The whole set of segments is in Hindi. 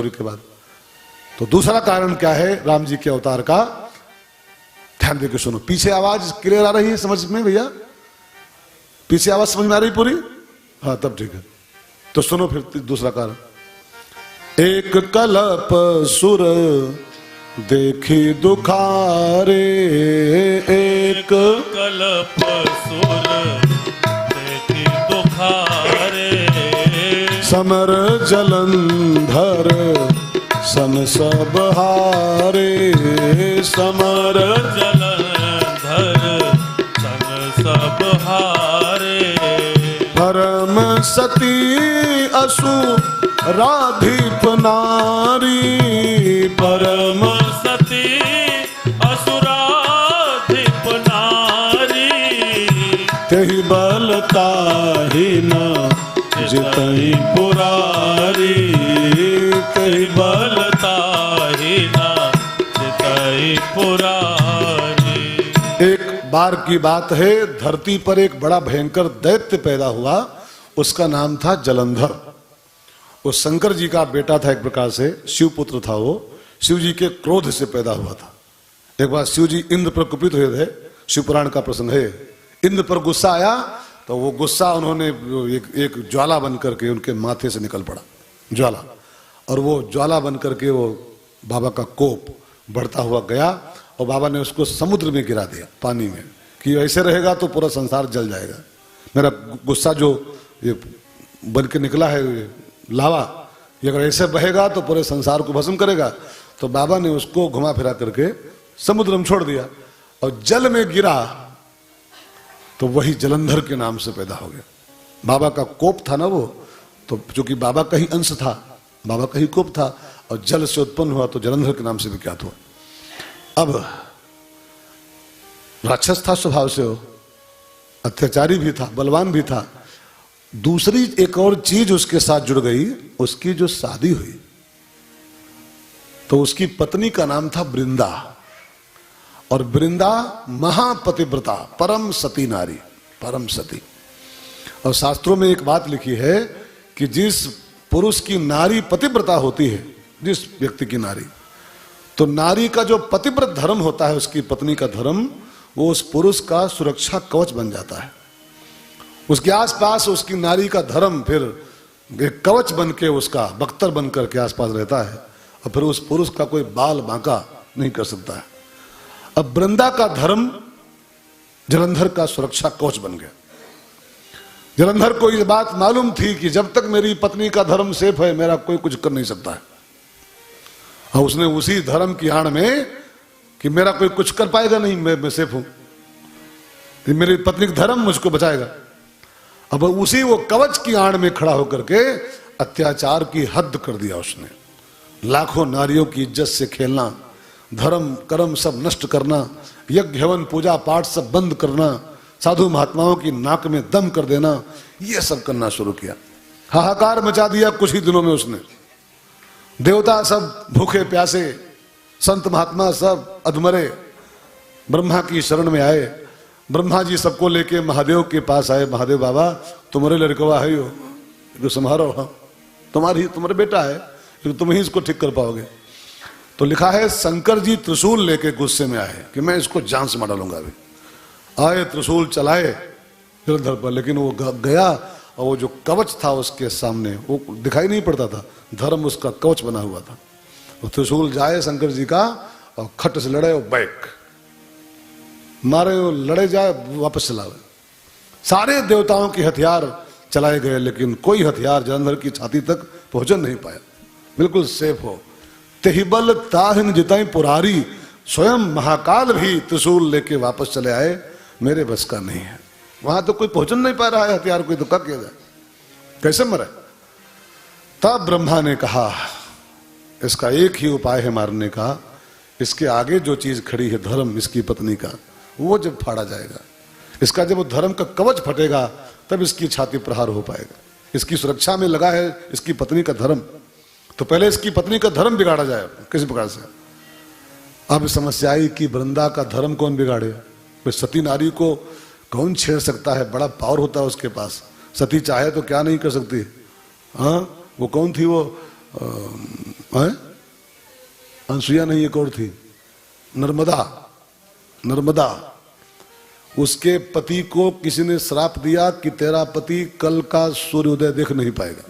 के बाद। तो दूसरा कारण क्या है राम जी के अवतार का, ध्यान देकर सुनो। पीछे आवाज क्लियर आ रही है समझ में भैया? पीछे आवाज समझ में आ रही पूरी? हाँ तब ठीक है। तो सुनो फिर दूसरा कारण। एक कलप सुर देखी दुखारे, एक कलप सुर देखी दुखारे, समर जलंधर सन सब हारे, समर जलंधर सन सब हारे, परम सती असु राधिप नारी, परम सती असुराधिप नारी, तेहि बलता ही न जितई पुरारी, तेहि बलता ही न जितई पुरारी। एक बार की बात है, धरती पर एक बड़ा भयंकर दैत्य पैदा हुआ, उसका नाम था जलंधर। वो शंकर जी का बेटा था, एक प्रकार से शिवपुत्र था। वो शिव जी के क्रोध से पैदा हुआ था। एक बार शिव जी इंद्र पर कुपित हुए थे, शिव पुराण का प्रसंग है। इंद्र पर गुस्सा आया तो वो गुस्सा उन्होंने एक ज्वाला बन करके उनके माथे से निकल पड़ा, ज्वाला। और वो ज्वाला बन करके वो बाबा का कोप बढ़ता हुआ गया और बाबा ने उसको समुद्र में गिरा दिया, पानी में, कि ऐसे रहेगा तो पूरा संसार जल जाएगा। मेरा गुस्सा जो ये बन के निकला है लावा, ये अगर ऐसे बहेगा तो पूरे संसार को भस्म करेगा। तो बाबा ने उसको घुमा फिरा करके समुद्र में छोड़ दिया और जल में गिरा तो वही जलंधर के नाम से पैदा हो गया। बाबा का कोप था ना वो, तो चूंकि बाबा का ही अंश था, बाबा का ही कोप था और जल से उत्पन्न हुआ तो जलंधर के नाम से विख्यात हुआ। अब राक्षस था स्वभाव से, वो अत्याचारी भी था, बलवान भी था। दूसरी एक और चीज उसके साथ जुड़ गई, उसकी जो शादी हुई तो उसकी पत्नी का नाम था वृंदा। और वृंदा महापतिव्रता, परम सती नारी, परम सती। और शास्त्रों में एक बात लिखी है कि जिस पुरुष की नारी पतिव्रता होती है, जिस व्यक्ति की नारी, तो नारी का जो पतिव्रत धर्म होता है, उसकी पत्नी का धर्म, वो उस पुरुष का सुरक्षा कवच बन जाता है। उसके आसपास उसकी नारी का धर्म फिर एक कवच बन के, उसका बख्तर बन करके आसपास रहता है और फिर उस पुरुष का कोई बाल बांका नहीं कर सकता है। अब वृंदा का धर्म जलंधर का सुरक्षा कवच बन गया। जलंधर को ये बात मालूम थी कि जब तक मेरी पत्नी का धर्म सेफ है, मेरा कोई कुछ कर नहीं सकता है। और उसने उसी धर्म की आड़ में कि मेरा कोई कुछ कर पाएगा नहीं, मैं सेफ हूं, मेरी पत्नी का धर्म मुझको बचाएगा। अब उसी वो कवच की आड़ में खड़ा होकर के अत्याचार की हद कर दिया उसने। लाखों नारियों की इज्जत से खेलना, धर्म कर्म सब नष्ट करना, यज्ञ हवन पूजा पाठ सब बंद करना, साधु महात्माओं की नाक में दम कर देना, ये सब करना शुरू किया। हाहाकार मचा दिया कुछ ही दिनों में उसने। देवता सब भूखे प्यासे, संत महात्मा सब अधमरे ब्रह्मा की शरण में आए। ब्रह्मा जी सबको लेके महादेव के पास आए। महादेव बाबा, तुम्हारे लड़कवा है यो संभारो, तुम्हारे बेटा है, तुम ही इसको ठीक कर पाओगे। तो लिखा है शंकर जी त्रिशूल लेके गुस्से में आए कि मैं इसको जान से मार डालूंगा। अभी आए, त्रिशूल चलाए जलंधर पर, लेकिन वो गया और वो जो कवच था उसके सामने वो दिखाई नहीं पड़ता था, धर्म उसका कवच बना हुआ था। वो त्रिशूल जाए शंकर जी का और खट से लड़े और बैक मारे, वो लड़े जाए वापस चलावे। सारे देवताओं के हथियार चलाए गए लेकिन कोई हथियार जलंधर की छाती तक पहुंच नहीं पाया। बिल्कुल सेफ हो। तेहिबल ताहिन जिताई पुरारी, स्वयं महाकाल भी त्रिशूल लेके वापस चले आए, मेरे बस का नहीं है। वहां तो कोई पहुंच नहीं पा रहा है हथियार, कोई तो क्या किया जाए, कैसे मरे। तब ब्रह्मा ने कहा इसका एक ही उपाय है मारने का, इसके आगे जो चीज खड़ी है धर्म, इसकी पत्नी का, वो जब फाड़ा जाएगा, इसका जब वो धर्म का कवच फटेगा तब इसकी छाती प्रहार हो पाएगा। इसकी सुरक्षा में लगा है इसकी पत्नी का धर्म, तो पहले इसकी पत्नी का धर्म बिगाड़ा जाए किसी प्रकार से। अब समस्या आई कि वृंदा का धर्म कौन बिगाड़े। सती नारी को कौन छेड़ सकता है, बड़ा पावर होता है उसके पास। सती चाहे तो क्या नहीं कर सकती। हाँ, वो कौन थी, वो अनसुईया नहीं, एक और थी, नर्मदा। उसके पति को किसी ने श्राप दिया कि तेरा पति कल का सूर्योदय देख नहीं पाएगा,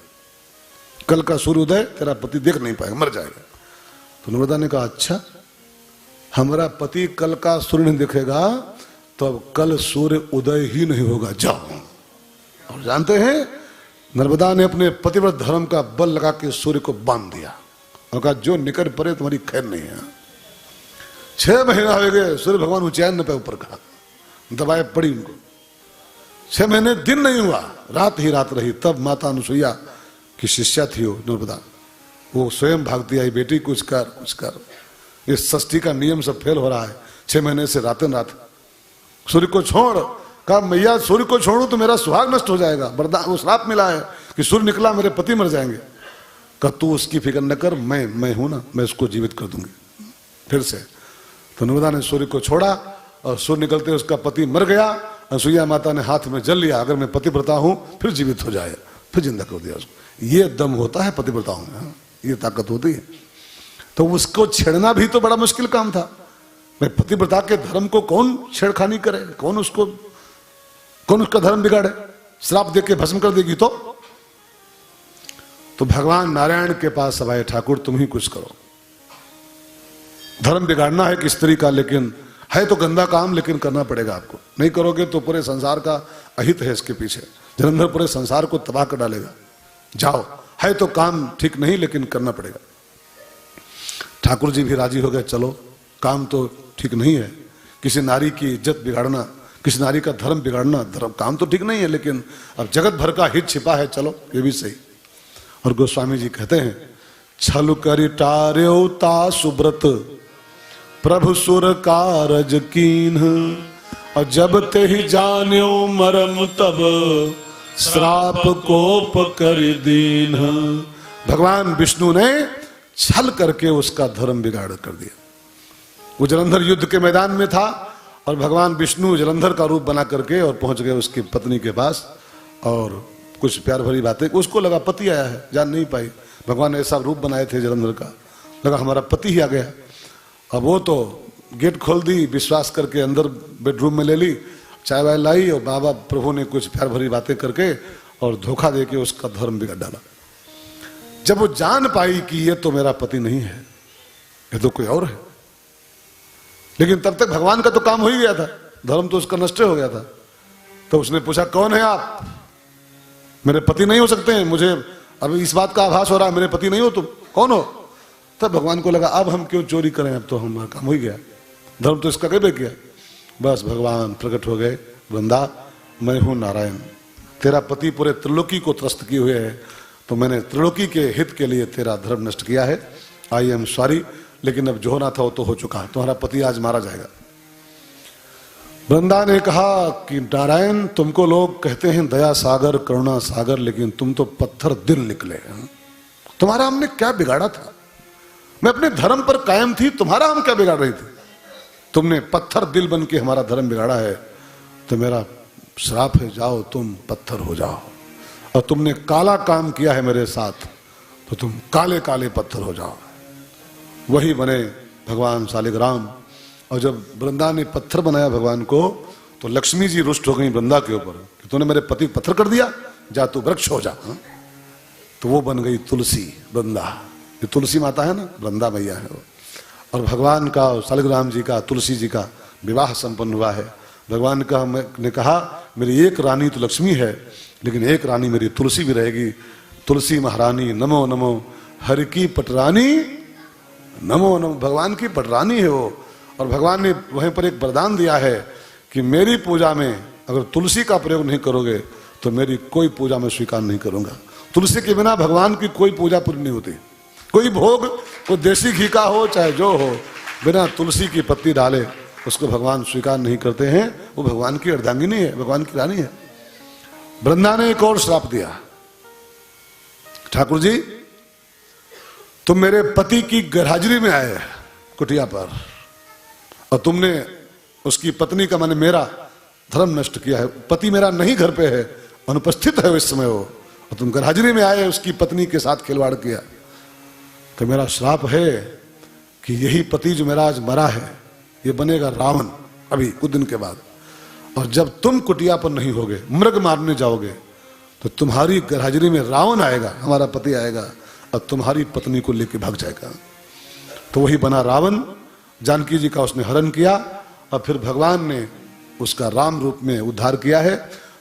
कल का सूर्योदय तेरा पति देख नहीं पाएगा, मर जाएगा। तो नर्मदा ने कहा अच्छा, हमारा पति कल का सूर्य नहीं देखेगा तो अब कल सूर्य उदय ही नहीं होगा, जाओ। और जानते हैं नर्मदा ने अपने पतिव्रत धर्म का बल लगा के सूर्य को बांध दिया और कहा जो निकट पड़े तुम्हारी खैर नहीं है। 6 महीना हो गए, सूर्य भगवान उच्चैन पे ऊपर कहा, दबाए पड़ी उनको। 6 महीने दिन नहीं हुआ, रात ही रात रही। तब माता अनुसुईया की शिष्या थी वो नर्मदा, वो स्वयं भागती आई, बेटी कुछ कर, ये षष्ठी का नियम सब फेल हो रहा है। 6 महीने से रातन रात सूर्य को छोड़। कहा मैया सूर्य को छोड़ू तो मेरा सुहाग नष्ट हो जाएगा, वरदान वो श्राप मिला है कि सूर्य निकला मेरे पति मर जाएंगे। कहा तू उसकी फिक्र न कर, मैं हूं ना, मैं उसको जीवित कर दूंगी फिर से। तो नर्मदा ने सूर्य को छोड़ा और सूर्य निकलते उसका पति मर गया। अनुसुईया माता ने हाथ में जल लिया, अगर मैं पतिव्रता हूं फिर जीवित हो जाए, फिर जिंदा कर दिया उसको। ये दम होता है पतिव्रताओं में, ये ताकत होती है। तो उसको छेड़ना भी तो बड़ा मुश्किल काम था। मैं पतिव्रता के धर्म को कौन छेड़खानी करे, कौन उसका धर्म बिगाड़े, श्राप दे के भस्म कर देगी। तो भगवान नारायण के पास अब आए, ठाकुर तुम ही कुछ करो। धर्म बिगाड़ना है कि स्त्री का, लेकिन है तो गंदा काम, लेकिन करना पड़ेगा आपको। नहीं करोगे तो पूरे संसार का अहित है इसके पीछे, जलंधर पूरे संसार को तबाह कर डालेगा। जाओ, है तो काम ठीक नहीं, लेकिन करना पड़ेगा। ठाकुर जी भी राजी हो गए, चलो काम तो ठीक नहीं है, किसी नारी की इज्जत बिगाड़ना, किसी नारी का धर्म बिगाड़ना, धर्म काम तो ठीक नहीं है, लेकिन अब जगत भर का हित छिपा है, चलो ये भी सही। और गोस्वामी जी कहते हैं छल करि टार्यो ता सुब्रत प्रभु सुर कारज कीन्ह, और जब ते ही जान्यो मरम तब श्राप कोप कर दीन। भगवान विष्णु ने छल करके उसका धर्म बिगाड़ कर दिया। वो जलंधर युद्ध के मैदान में था और भगवान विष्णु जलंधर का रूप बना करके और पहुंच गए उसकी पत्नी के पास, और कुछ प्यार भरी बातें। उसको लगा पति आया है, जान नहीं पाई। भगवान ने ऐसा रूप बनाए थे जलंधर का, लगा हमारा पति ही आ गया। अब वो तो गेट खोल दी, विश्वास करके अंदर बेडरूम में ले ली, चाय वाय लाई, और बाबा प्रभु ने कुछ प्यार भरी बातें करके और धोखा देके उसका धर्म बिगाड़ डाला। जब वो जान पाई कि ये तो मेरा पति नहीं है, ये तो कोई और है, लेकिन तब तक भगवान का तो काम हो ही गया था, धर्म तो उसका नष्ट हो गया था। तो उसने पूछा कौन है आप, मेरे पति नहीं हो सकते हैं, मुझे अभी इस बात का आभास हो रहा है मेरे पति नहीं हो, तुम कौन हो। तब भगवान को लगा अब हम क्यों चोरी करें, अब तो हमारा काम हो ही गया, धर्म तो इसका कभी किया। बस भगवान प्रकट हो गए, वृंदा मैं हूं नारायण, तेरा पति पूरे त्रिलोकी को त्रस्त किए हुए है, तो मैंने त्रिलोकी के हित के लिए तेरा धर्म नष्ट किया है, आई एम सॉरी, लेकिन अब जो होना था वो तो हो चुका है, तुम्हारा पति आज मारा जाएगा। वृंदा ने कहा कि नारायण तुमको लोग कहते हैं दया सागर करुणा सागर, लेकिन तुम तो पत्थर दिल निकले, तुम्हारा हमने क्या बिगाड़ा था, मैं अपने धर्म पर कायम थी, तुम्हारा हम क्या बिगाड़ रही थी, तुमने पत्थर दिल बन के हमारा धर्म बिगाड़ा है, तो मेरा श्राप है, जाओ तुम पत्थर हो जाओ, और तुमने काला काम किया है मेरे साथ, तो तुम काले काले पत्थर हो जाओ। वही बने भगवान शालिग्राम। और जब वृंदा ने पत्थर बनाया भगवान को, तो लक्ष्मी जी रुष्ट हो गई वृंदा के ऊपर कि तूने मेरे पति पत्थर कर दिया, जा तू वृक्ष हो जा। तो वो बन गई तुलसी वृंदा, ये तुलसी माता है ना, वृंदा मैया है वो। और भगवान का शालिग्राम जी का तुलसी जी का विवाह संपन्न हुआ है। भगवान का ने कहा मेरी एक रानी तो लक्ष्मी है, लेकिन एक रानी मेरी तुलसी भी रहेगी, तुलसी महारानी नमो नमो, हरि की पटरानी नमो नमो, भगवान की पटरानी है वो। और भगवान ने वहीं पर एक वरदान दिया है कि मेरी पूजा में अगर तुलसी का प्रयोग नहीं करोगे तो मेरी कोई पूजा में स्वीकार नहीं करूंगा। तुलसी के बिना भगवान की कोई पूजा पूरी नहीं होती, कोई भोग, कोई देसी घी का हो चाहे जो हो, बिना तुलसी की पत्ती डाले उसको भगवान स्वीकार नहीं करते हैं। वो भगवान की अर्धांगिनी है, भगवान की रानी है। वृंदा ने एक और श्राप दिया, ठाकुर जी तुम मेरे पति की गैरहाजिरी में आए कुटिया पर, और तुमने उसकी पत्नी का माने मेरा धर्म नष्ट किया है। पति मेरा नहीं घर पे है, अनुपस्थित है इस समय वो, और तुम गैरहाजिरी में आए उसकी पत्नी के साथ खिलवाड़ किया, तो मेरा श्राप है कि यही पति जो मेरा आज मरा है ये बनेगा रावण अभी कुछ दिन के बाद। और जब तुम कुटिया पर नहीं होगे, मृग मारने जाओगे, तो तुम्हारी गरहाजिरी में रावण आएगा, हमारा पति आएगा और तुम्हारी पत्नी को लेके भाग जाएगा। तो वही बना रावण। जानकी जी का उसने हरण किया और फिर भगवान ने उसका राम रूप में उद्धार किया है।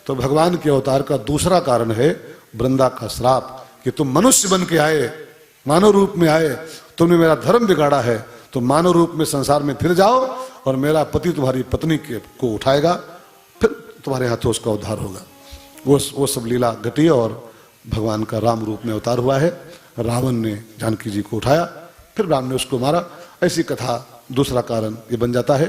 तो भगवान के अवतार का दूसरा कारण है वृंदा का श्राप कि तुम मनुष्य बन के आए, मानव रूप में आए, तुमने मेरा धर्म बिगाड़ा है, तो मानव रूप में संसार में फिर जाओ और मेरा पति तुम्हारी पत्नी को उठाएगा, फिर तुम्हारे हाथों उसका उद्धार होगा। वो सब लीला घटी और भगवान का राम रूप में अवतार हुआ है। रावण ने जानकी जी को उठाया, फिर राम ने उसको मारा। ऐसी कथा दूसरा कारण ये बन जाता है।